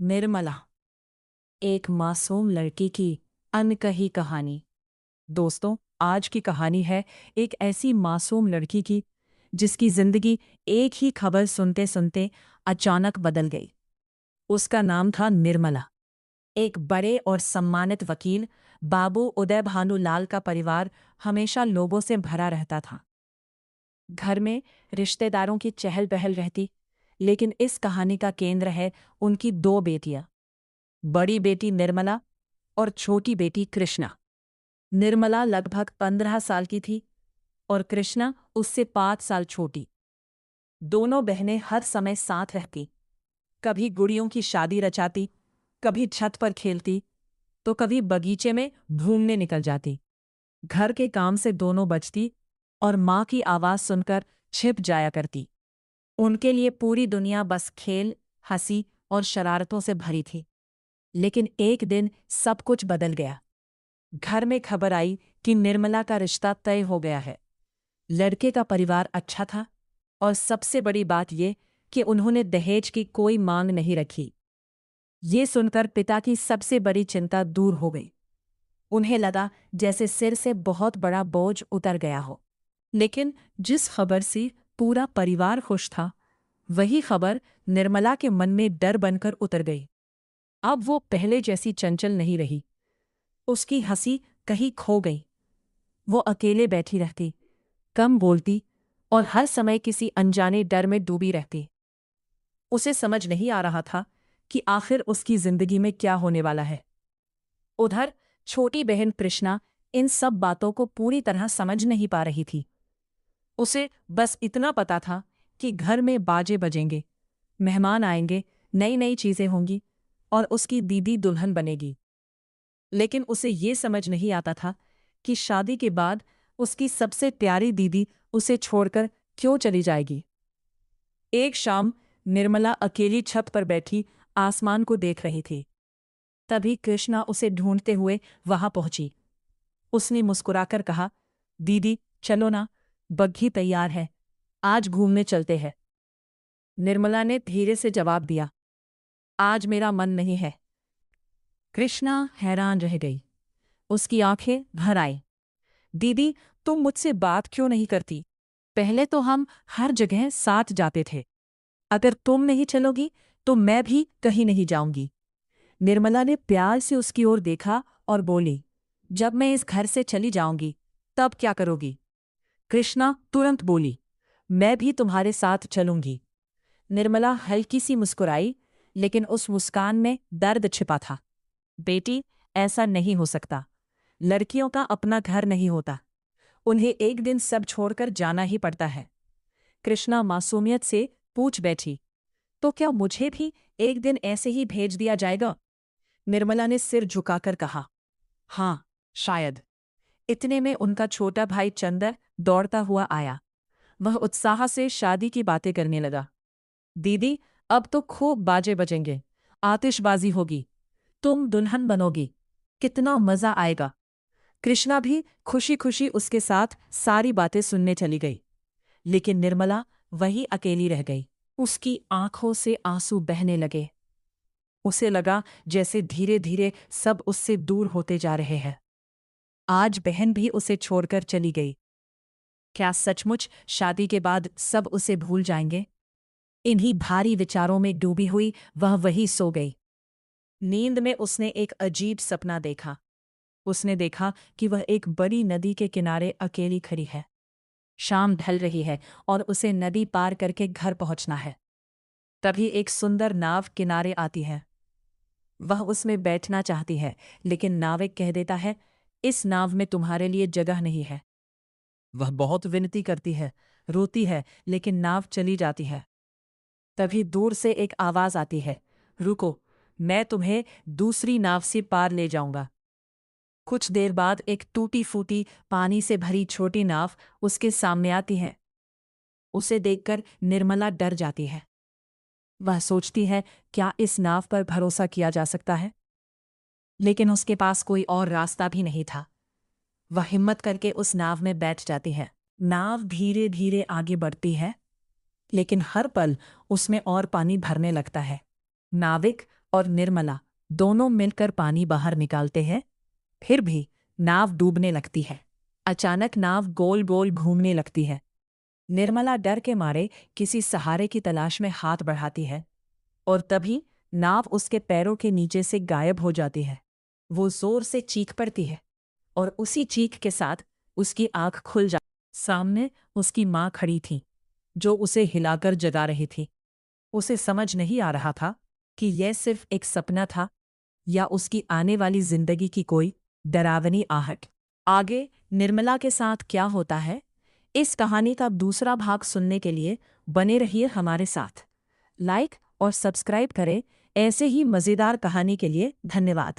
निर्मला, एक मासूम लड़की की अनकही कहानी। दोस्तों, आज की कहानी है एक ऐसी मासूम लड़की की जिसकी जिंदगी एक ही खबर सुनते सुनते अचानक बदल गई। उसका नाम था निर्मला। एक बड़े और सम्मानित वकील बाबू उदय भानु लाल का परिवार हमेशा लोगों से भरा रहता था। घर में रिश्तेदारों की चहल पहल रहती, लेकिन इस कहानी का केंद्र है उनकी दो बेटियां, बड़ी बेटी निर्मला और छोटी बेटी कृष्णा। निर्मला लगभग 15 साल की थी और कृष्णा उससे 5 साल छोटी। दोनों बहनें हर समय साथ रहती, कभी गुड़ियों की शादी रचाती, कभी छत पर खेलती, तो कभी बगीचे में घूमने निकल जाती। घर के काम से दोनों बचती और माँ की आवाज़ सुनकर छिप जाया करती। उनके लिए पूरी दुनिया बस खेल, हंसी और शरारतों से भरी थी। लेकिन एक दिन सब कुछ बदल गया। घर में खबर आई कि निर्मला का रिश्ता तय हो गया है। लड़के का परिवार अच्छा था और सबसे बड़ी बात यह कि उन्होंने दहेज की कोई मांग नहीं रखी। ये सुनकर पिता की सबसे बड़ी चिंता दूर हो गई। उन्हें लगा जैसे सिर से बहुत बड़ा बोझ उतर गया हो। लेकिन जिस खबर से पूरा परिवार खुश था, वही खबर निर्मला के मन में डर बनकर उतर गई। अब वो पहले जैसी चंचल नहीं रही। उसकी हंसी कहीं खो गई। वो अकेले बैठी रहती, कम बोलती और हर समय किसी अनजाने डर में डूबी रहती। उसे समझ नहीं आ रहा था कि आखिर उसकी जिंदगी में क्या होने वाला है। उधर छोटी बहन कृष्णा इन सब बातों को पूरी तरह समझ नहीं पा रही थी। उसे बस इतना पता था कि घर में बाजे बजेंगे, मेहमान आएंगे, नई नई चीजें होंगी और उसकी दीदी दुल्हन बनेगी। लेकिन उसे ये समझ नहीं आता था कि शादी के बाद उसकी सबसे प्यारी दीदी उसे छोड़कर क्यों चली जाएगी। एक शाम निर्मला अकेली छत पर बैठी आसमान को देख रही थी। तभी कृष्णा उसे ढूंढते हुए वहां पहुंची। उसने मुस्कुराकर कहा, दीदी चलो ना, बग्घी तैयार है, आज घूमने चलते हैं। निर्मला ने धीरे से जवाब दिया, आज मेरा मन नहीं है। कृष्णा हैरान रह गई। उसकी आंखें भर आई। दीदी, तुम मुझसे बात क्यों नहीं करती? पहले तो हम हर जगह साथ जाते थे। अगर तुम नहीं चलोगी तो मैं भी कहीं नहीं जाऊंगी। निर्मला ने प्यार से उसकी ओर देखा और बोली, जब मैं इस घर से चली जाऊंगी तब क्या करोगी? कृष्णा तुरंत बोली, मैं भी तुम्हारे साथ चलूंगी। निर्मला हल्की सी मुस्कुराई, लेकिन उस मुस्कान में दर्द छिपा था। बेटी, ऐसा नहीं हो सकता। लड़कियों का अपना घर नहीं होता। उन्हें एक दिन सब छोड़कर जाना ही पड़ता है। कृष्णा मासूमियत से पूछ बैठी, तो क्या मुझे भी एक दिन ऐसे ही भेज दिया जाएगा? निर्मला ने सिर झुकाकर कहा, हाँ, शायद। इतने में उनका छोटा भाई चंदर दौड़ता हुआ आया। वह उत्साह से शादी की बातें करने लगा। दीदी, अब तो खूब बाजे बजेंगे, आतिशबाजी होगी, तुम दुल्हन बनोगी, कितना मजा आएगा। कृष्णा भी खुशी खुशी उसके साथ सारी बातें सुनने चली गई। लेकिन निर्मला वही अकेली रह गई। उसकी आंखों से आंसू बहने लगे। उसे लगा जैसे धीरे धीरे सब उससे दूर होते जा रहे हैं। आज बहन भी उसे छोड़कर चली गई। क्या सचमुच शादी के बाद सब उसे भूल जाएंगे? इन्हीं भारी विचारों में डूबी हुई वह वहीं सो गई। नींद में उसने एक अजीब सपना देखा। उसने देखा कि वह एक बड़ी नदी के किनारे अकेली खड़ी है। शाम ढल रही है और उसे नदी पार करके घर पहुंचना है। तभी एक सुंदर नाव किनारे आती है। वह उसमें बैठना चाहती है, लेकिन नाविक कह देता है, इस नाव में तुम्हारे लिए जगह नहीं है। वह बहुत विनती करती है, रोती है, लेकिन नाव चली जाती है। तभी दूर से एक आवाज आती है, रुको, मैं तुम्हें दूसरी नाव से पार ले जाऊंगा। कुछ देर बाद एक टूटी फूटी पानी से भरी छोटी नाव उसके सामने आती है। उसे देखकर निर्मला डर जाती है। वह सोचती है, क्या इस नाव पर भरोसा किया जा सकता है? लेकिन उसके पास कोई और रास्ता भी नहीं था। वह हिम्मत करके उस नाव में बैठ जाती है। नाव धीरे धीरे आगे बढ़ती है, लेकिन हर पल उसमें और पानी भरने लगता है। नाविक और निर्मला दोनों मिलकर पानी बाहर निकालते हैं। फिर भी नाव डूबने लगती है। अचानक नाव गोल गोल घूमने लगती है। निर्मला डर के मारे किसी सहारे की तलाश में हाथ बढ़ाती है और तभी नाव उसके पैरों के नीचे से गायब हो जाती है। वो जोर से चीख पड़ती है और उसी चीख के साथ उसकी आंख खुल जाती। सामने उसकी माँ खड़ी थी, जो उसे हिलाकर जगा रही थी। उसे समझ नहीं आ रहा था कि यह सिर्फ एक सपना था या उसकी आने वाली जिंदगी की कोई डरावनी आहट। आगे निर्मला के साथ क्या होता है, इस कहानी का दूसरा भाग सुनने के लिए बने रहिए हमारे साथ। लाइक और सब्सक्राइब करें। ऐसे ही मज़ेदार कहानी के लिए धन्यवाद।